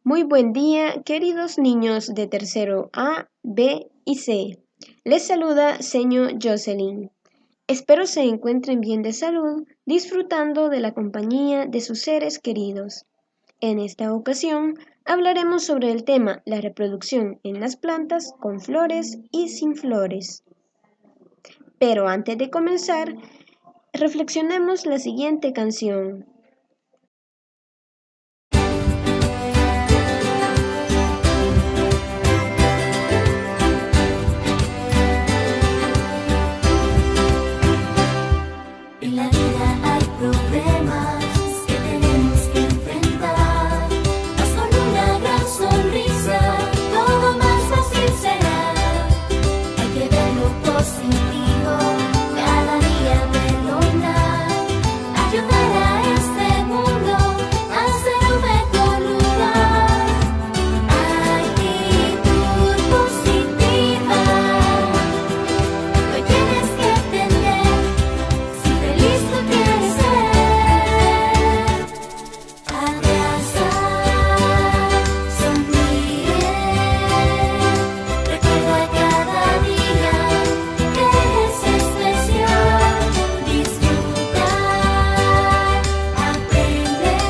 Muy buen día, queridos niños de tercero A, B y C. Les saluda señor Jocelyn. Espero se encuentren bien de salud, disfrutando de la compañía de sus seres queridos. En esta ocasión hablaremos sobre el tema la reproducción en las plantas con flores y sin flores. Pero antes de comenzar, reflexionemos la siguiente canción. En la vida hay problemas que tenemos que enfrentar, mas con una gran sonrisa todo más fácil será. Hay que ver lo positivo, cada día perdonar, ayudar a este mundo a ser un mejor lugar. Actitud positiva, hoy tienes que tener. Si feliz tú quieres ser, abrazar, sonríe, recuerda cada día que es especial, disfrutar, aprender,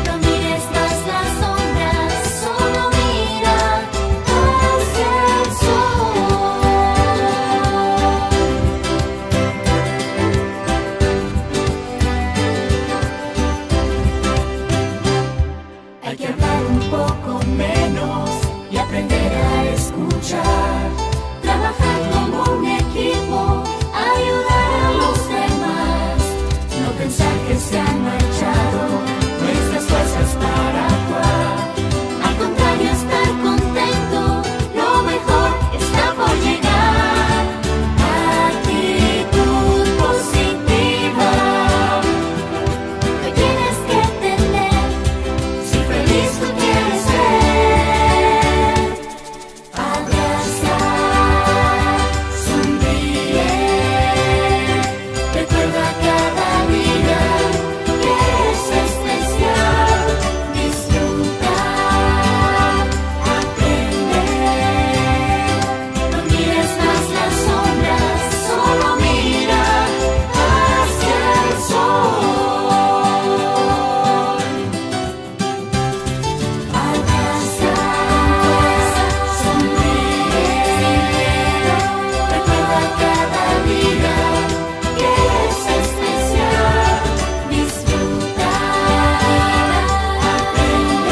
no mires más las sombras, solo mira hacia el sol. Hay que hablar un poco menos y aprender a escuchar. Trabajar como un equipo, ayudar a los demás. No pensar que se han marchado nuestras fuerzas para actuar. Al contrario, estar contento, lo mejor está por llegar. Actitud positiva, hoy tienes que tener. Si feliz tú quieres ser, abrazar, sonríe, recuerda cada día que es especial, disfrutar, aprender, no mires más las sombras, solo mira hacia el sol. Abrazar, sonríe, recuerda cada día que es especial, disfrutar, aprender,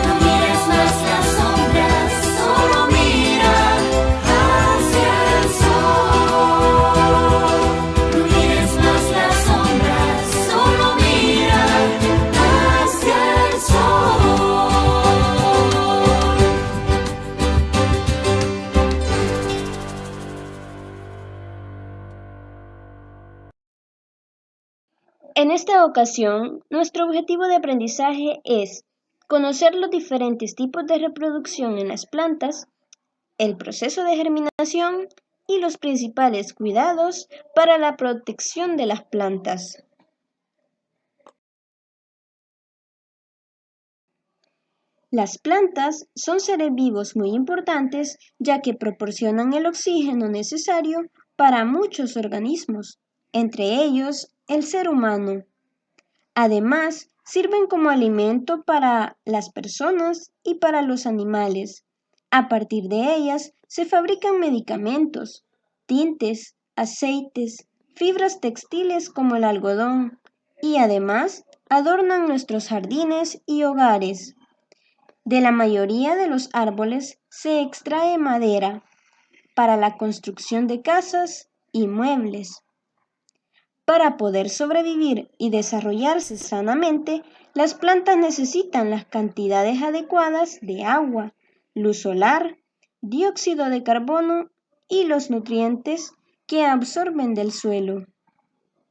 no mires más las sombras, solo mira hacia el sol. No mires más las sombras, solo mira hacia el sol. En esta ocasión, nuestro objetivo de aprendizaje es conocer los diferentes tipos de reproducción en las plantas, el proceso de germinación y los principales cuidados para la protección de las plantas. Las plantas son seres vivos muy importantes ya que proporcionan el oxígeno necesario para muchos organismos, entre ellos el ser humano. Además, sirven como alimento para las personas y para los animales. A partir de ellas se fabrican medicamentos, tintes, aceites, fibras textiles como el algodón y además adornan nuestros jardines y hogares. De la mayoría de los árboles se extrae madera para la construcción de casas y muebles. Para poder sobrevivir y desarrollarse sanamente, las plantas necesitan las cantidades adecuadas de agua, luz solar, dióxido de carbono y los nutrientes que absorben del suelo.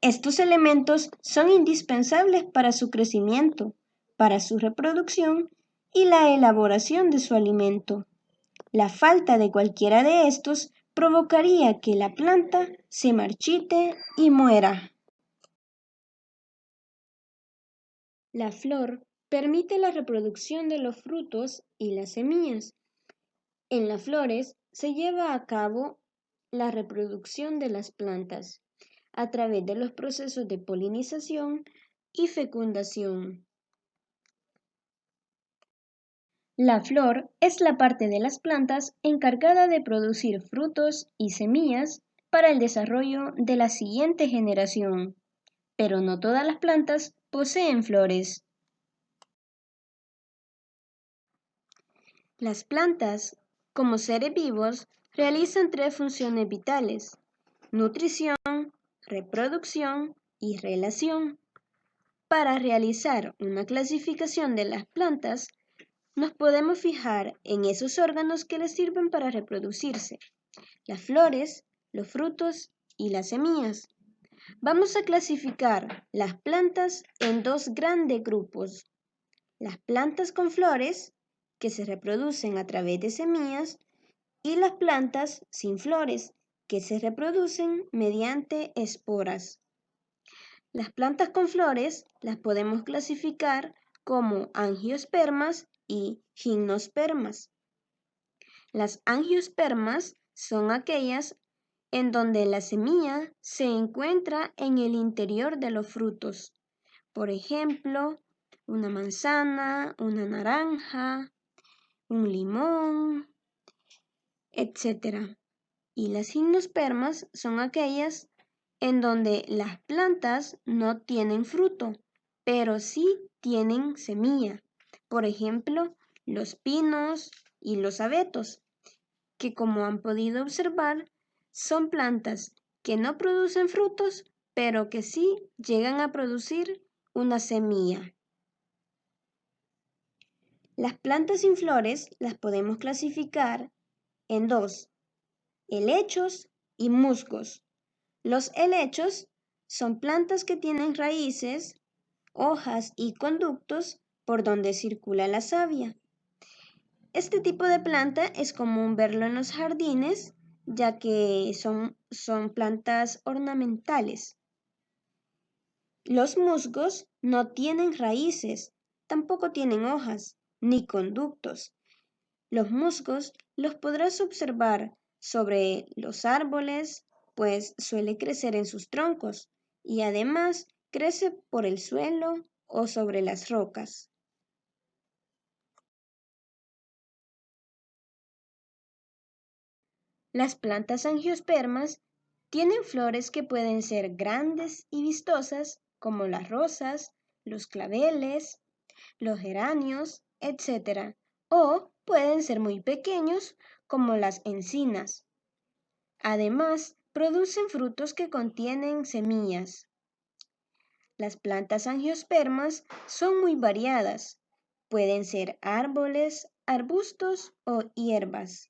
Estos elementos son indispensables para su crecimiento, para su reproducción y la elaboración de su alimento. La falta de cualquiera de estos provocaría que la planta se marchite y muera. La flor permite la reproducción de los frutos y las semillas. En las flores se lleva a cabo la reproducción de las plantas a través de los procesos de polinización y fecundación. La flor es la parte de las plantas encargada de producir frutos y semillas para el desarrollo de la siguiente generación, pero no todas las plantas poseen flores. Las plantas, como seres vivos, realizan 3 funciones vitales: nutrición, reproducción y relación. Para realizar una clasificación de las plantas, nos podemos fijar en esos órganos que les sirven para reproducirse: las flores, los frutos y las semillas. Vamos a clasificar las plantas en 2 grandes grupos: las plantas con flores, que se reproducen a través de semillas, y las plantas sin flores, que se reproducen mediante esporas. Las plantas con flores las podemos clasificar como angiospermas y gimnospermas. Las angiospermas son aquellas en donde la semilla se encuentra en el interior de los frutos. Por ejemplo, una manzana, una naranja, un limón, etc. Y las gimnospermas son aquellas en donde las plantas no tienen fruto, pero sí tienen semilla. Por ejemplo, los pinos y los abetos, que, como han podido observar, son plantas que no producen frutos, pero que sí llegan a producir una semilla. Las plantas sin flores las podemos clasificar en 2: helechos y musgos. Los helechos son plantas que tienen raíces, hojas y conductos por donde circula la savia. Este tipo de planta es común verlo en los jardines, ya que son plantas ornamentales. Los musgos no tienen raíces, tampoco tienen hojas ni conductos. Los musgos los podrás observar sobre los árboles, pues suele crecer en sus troncos y además crece por el suelo o sobre las rocas. Las plantas angiospermas tienen flores que pueden ser grandes y vistosas, como las rosas, los claveles, los geranios, etc. O pueden ser muy pequeños, como las encinas. Además, producen frutos que contienen semillas. Las plantas angiospermas son muy variadas. Pueden ser árboles, arbustos o hierbas.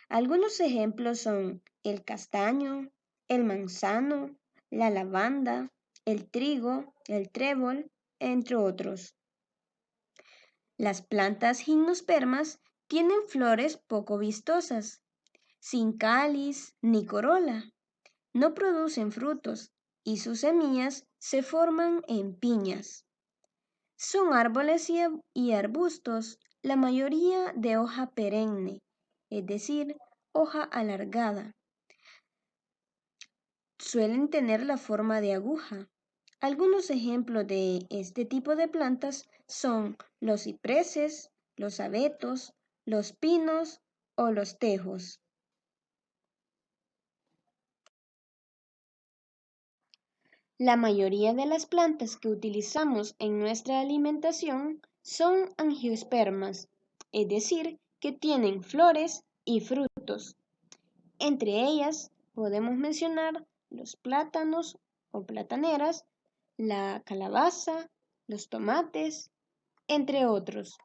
Algunos ejemplos son el castaño, el manzano, la lavanda, el trigo, el trébol, entre otros. Las plantas gimnospermas tienen flores poco vistosas, sin cáliz ni corola. No producen frutos y sus semillas se forman en piñas. Son árboles y arbustos, la mayoría de hoja perenne, es decir, hoja alargada. Suelen tener la forma de aguja. Algunos ejemplos de este tipo de plantas son los cipreses, los abetos, los pinos o los tejos. La mayoría de las plantas que utilizamos en nuestra alimentación son angiospermas, es decir, que tienen flores y frutos. Entre ellas podemos mencionar los plátanos o plataneras, la calabaza, los tomates, entre otros.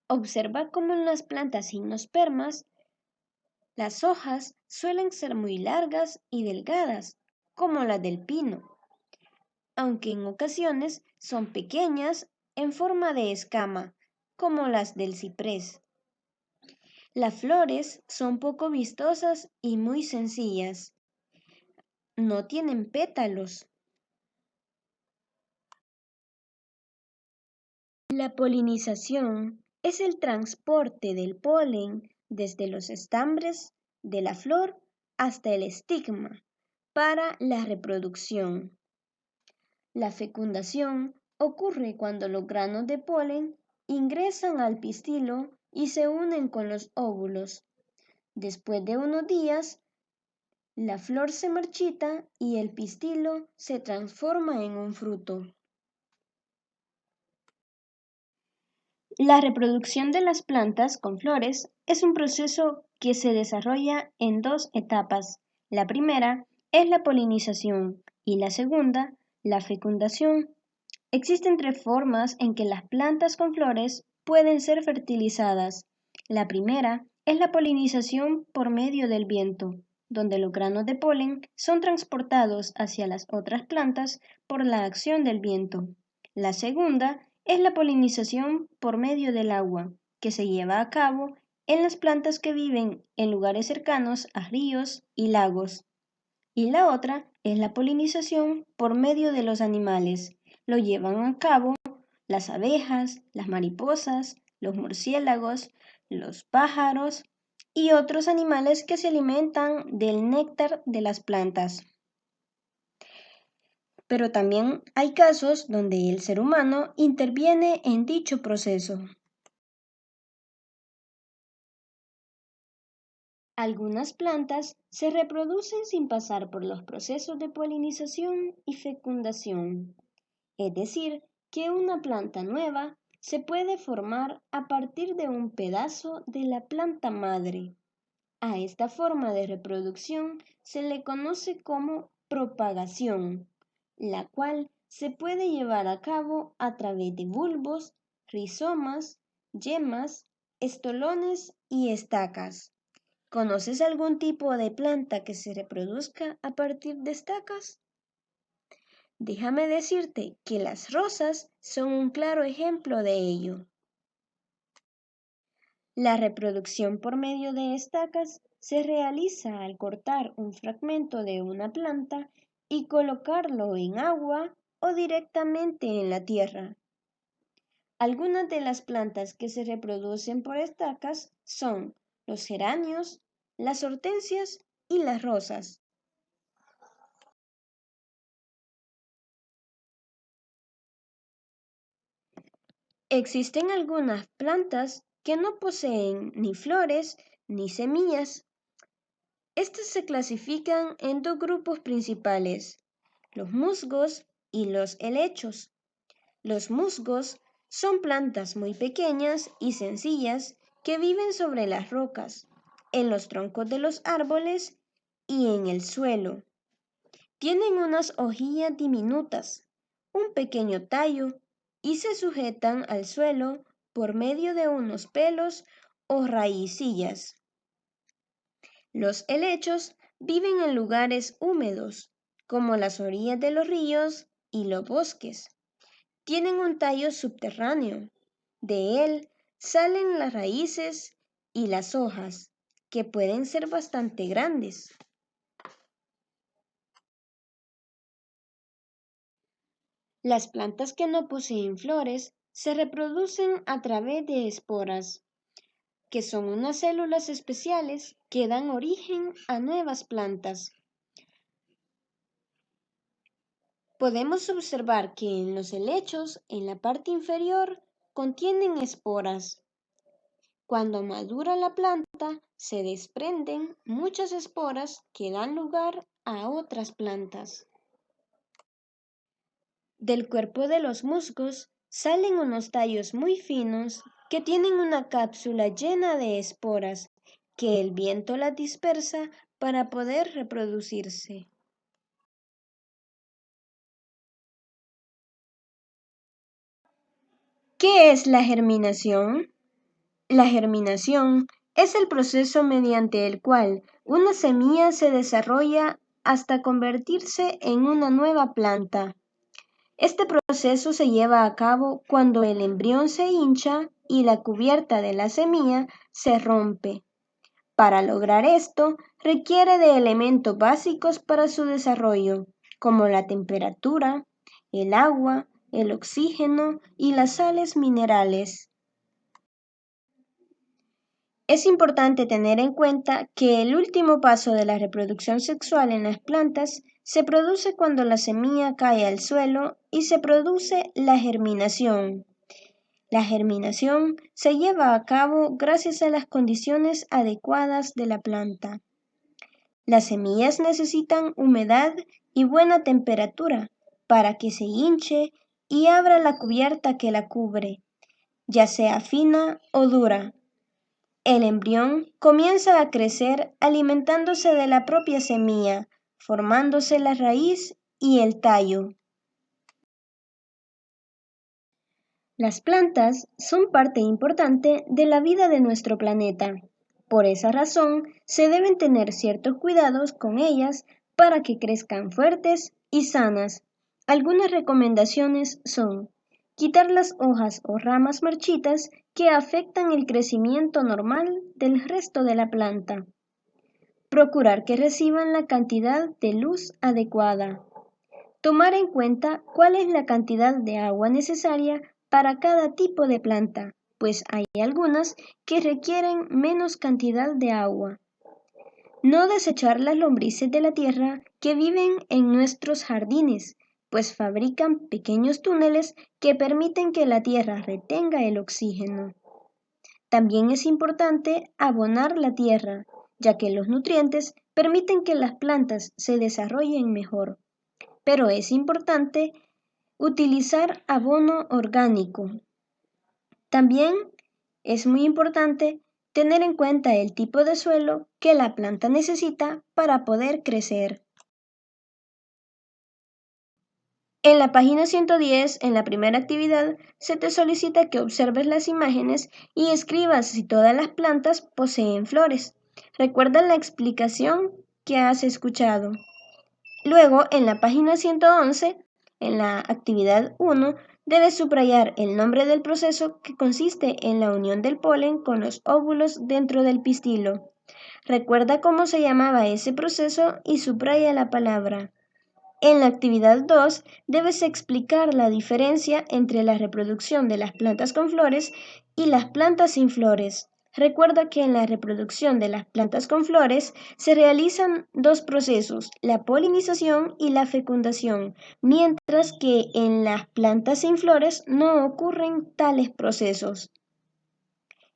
Observa cómo en las plantas gimnospermas las hojas suelen ser muy largas y delgadas, como las del pino, aunque en ocasiones son pequeñas en forma de escama, como las del ciprés. Las flores son poco vistosas y muy sencillas. No tienen pétalos. La polinización es el transporte del polen desde los estambres de la flor hasta el estigma para la reproducción. La fecundación ocurre cuando los granos de polen ingresan al pistilo y se unen con los óvulos. Después de unos días, la flor se marchita y el pistilo se transforma en un fruto. La reproducción de las plantas con flores es un proceso que se desarrolla en dos etapas. La primera es la polinización y la segunda, la fecundación. Existen tres formas en que las plantas con flores pueden ser fertilizadas. La primera es la polinización por medio del viento, donde los granos de polen son transportados hacia las otras plantas por la acción del viento. La segunda es la polinización por medio del agua, que se lleva a cabo en las plantas que viven en lugares cercanos a ríos y lagos. Y la otra es la polinización por medio de los animales. Lo llevan a cabo las abejas, las mariposas, los murciélagos, los pájaros y otros animales que se alimentan del néctar de las plantas. Pero también hay casos donde el ser humano interviene en dicho proceso. Algunas plantas se reproducen sin pasar por los procesos de polinización y fecundación, es decir, que una planta nueva se puede formar a partir de un pedazo de la planta madre. A esta forma de reproducción se le conoce como propagación, la cual se puede llevar a cabo a través de bulbos, rizomas, yemas, estolones y estacas. ¿Conoces algún tipo de planta que se reproduzca a partir de estacas? Déjame decirte que las rosas son un claro ejemplo de ello. La reproducción por medio de estacas se realiza al cortar un fragmento de una planta y colocarlo en agua o directamente en la tierra. Algunas de las plantas que se reproducen por estacas son los geranios, las hortensias y las rosas. Existen algunas plantas que no poseen ni flores ni semillas. Estas se clasifican en dos grupos principales, los musgos y los helechos. Los musgos son plantas muy pequeñas y sencillas que viven sobre las rocas, en los troncos de los árboles y en el suelo. Tienen unas hojillas diminutas, un pequeño tallo y se sujetan al suelo por medio de unos pelos o raicillas. Los helechos viven en lugares húmedos, como las orillas de los ríos y los bosques. Tienen un tallo subterráneo. De él salen las raíces y las hojas, que pueden ser bastante grandes. Las plantas que no poseen flores se reproducen a través de esporas, que son unas células especiales que dan origen a nuevas plantas. Podemos observar que en los helechos, en la parte inferior, contienen esporas. Cuando madura la planta, se desprenden muchas esporas que dan lugar a otras plantas. Del cuerpo de los musgos salen unos tallos muy finos que tienen una cápsula llena de esporas que el viento las dispersa para poder reproducirse. ¿Qué es la germinación? La germinación es el proceso mediante el cual una semilla se desarrolla hasta convertirse en una nueva planta. Este proceso se lleva a cabo cuando el embrión se hincha y la cubierta de la semilla se rompe. Para lograr esto, requiere de elementos básicos para su desarrollo, como la temperatura, el agua, el oxígeno y las sales minerales. Es importante tener en cuenta que el último paso de la reproducción sexual en las plantas se produce cuando la semilla cae al suelo y se produce la germinación. La germinación se lleva a cabo gracias a las condiciones adecuadas de la planta. Las semillas necesitan humedad y buena temperatura para que se hinche y abra la cubierta que la cubre, ya sea fina o dura. El embrión comienza a crecer alimentándose de la propia semilla, formándose la raíz y el tallo. Las plantas son parte importante de la vida de nuestro planeta. Por esa razón, se deben tener ciertos cuidados con ellas para que crezcan fuertes y sanas. Algunas recomendaciones son: quitar las hojas o ramas marchitas que afectan el crecimiento normal del resto de la planta. Procurar que reciban la cantidad de luz adecuada. Tomar en cuenta cuál es la cantidad de agua necesaria para cada tipo de planta, pues hay algunas que requieren menos cantidad de agua. No desechar las lombrices de la tierra que viven en nuestros jardines, pues fabrican pequeños túneles que permiten que la tierra retenga el oxígeno. También es importante abonar la tierra, ya que los nutrientes permiten que las plantas se desarrollen mejor. Pero es importante utilizar abono orgánico. También es muy importante tener en cuenta el tipo de suelo que la planta necesita para poder crecer. En la página 110, en la primera actividad, se te solicita que observes las imágenes y escribas si todas las plantas poseen flores. Recuerda la explicación que has escuchado. Luego, en la página 111, en la actividad 1, debes subrayar el nombre del proceso que consiste en la unión del polen con los óvulos dentro del pistilo. Recuerda cómo se llamaba ese proceso y subraya la palabra. En la actividad 2, debes explicar la diferencia entre la reproducción de las plantas con flores y las plantas sin flores. Recuerda que en la reproducción de las plantas con flores se realizan dos procesos, la polinización y la fecundación, mientras que en las plantas sin flores no ocurren tales procesos.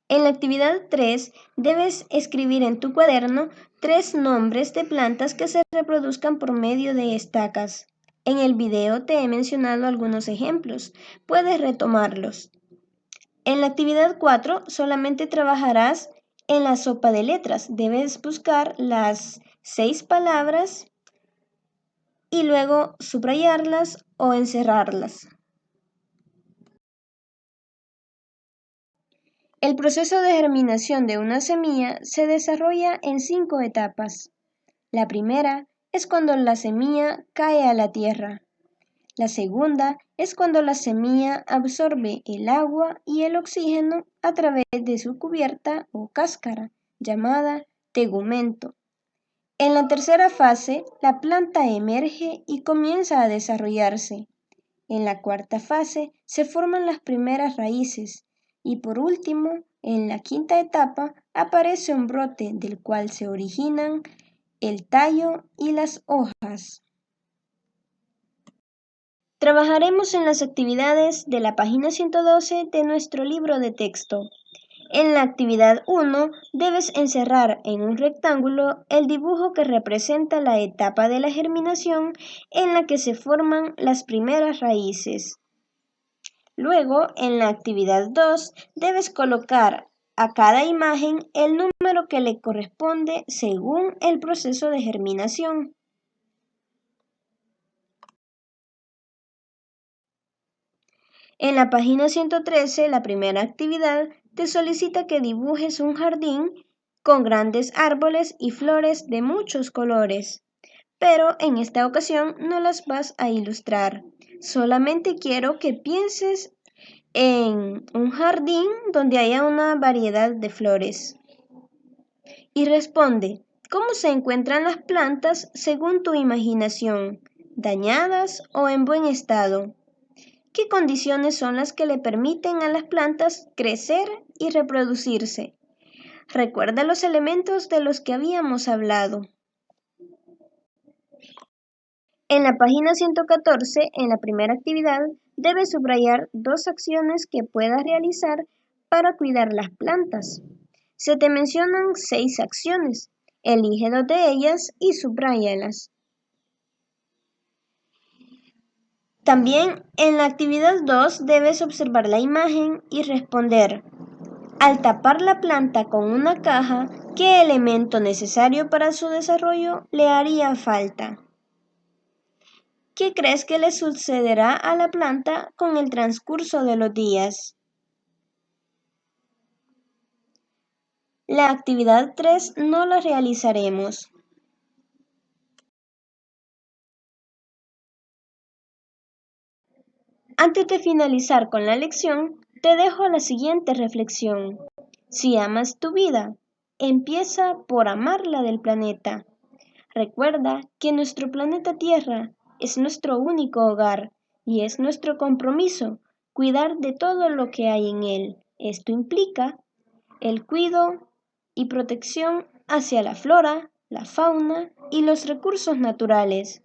En la actividad 3, debes escribir en tu cuaderno 3 nombres de plantas que se reproduzcan por medio de estacas. En el video te he mencionado algunos ejemplos, puedes retomarlos. En la actividad 4 solamente trabajarás en la sopa de letras. Debes buscar las 6 palabras y luego subrayarlas o encerrarlas. El proceso de germinación de una semilla se desarrolla en 5 etapas. La primera es cuando la semilla cae a la tierra. La segunda es cuando la semilla absorbe el agua y el oxígeno a través de su cubierta o cáscara, llamada tegumento. En la tercera fase, la planta emerge y comienza a desarrollarse. En la cuarta fase, se forman las primeras raíces. Y por último, en la quinta etapa, aparece un brote del cual se originan el tallo y las hojas. Trabajaremos en las actividades de la página 112 de nuestro libro de texto. En la actividad 1 debes encerrar en un rectángulo el dibujo que representa la etapa de la germinación en la que se forman las primeras raíces. Luego, en la actividad 2, debes colocar a cada imagen el número que le corresponde según el proceso de germinación. En la página 113, la primera actividad, te solicita que dibujes un jardín con grandes árboles y flores de muchos colores. Pero en esta ocasión no las vas a ilustrar. Solamente quiero que pienses en un jardín donde haya una variedad de flores. Y responde, ¿cómo se encuentran las plantas según tu imaginación? ¿Dañadas o en buen estado? ¿Qué condiciones son las que le permiten a las plantas crecer y reproducirse? Recuerda los elementos de los que habíamos hablado. En la página 114, en la primera actividad, debes subrayar 2 acciones que puedas realizar para cuidar las plantas. Se te mencionan 6 acciones. Elige 2 de ellas y subráyalas. También en la actividad 2 debes observar la imagen y responder: al tapar la planta con una caja, ¿qué elemento necesario para su desarrollo le haría falta? ¿Qué crees que le sucederá a la planta con el transcurso de los días? La actividad 3 no la realizaremos. Antes de finalizar con la lección, te dejo la siguiente reflexión. Si amas tu vida, empieza por amar la del planeta. Recuerda que nuestro planeta Tierra es nuestro único hogar y es nuestro compromiso cuidar de todo lo que hay en él. Esto implica el cuidado y protección hacia la flora, la fauna y los recursos naturales,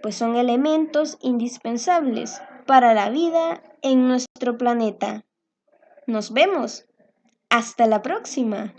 pues son elementos indispensables para la vida en nuestro planeta. Nos vemos. Hasta la próxima.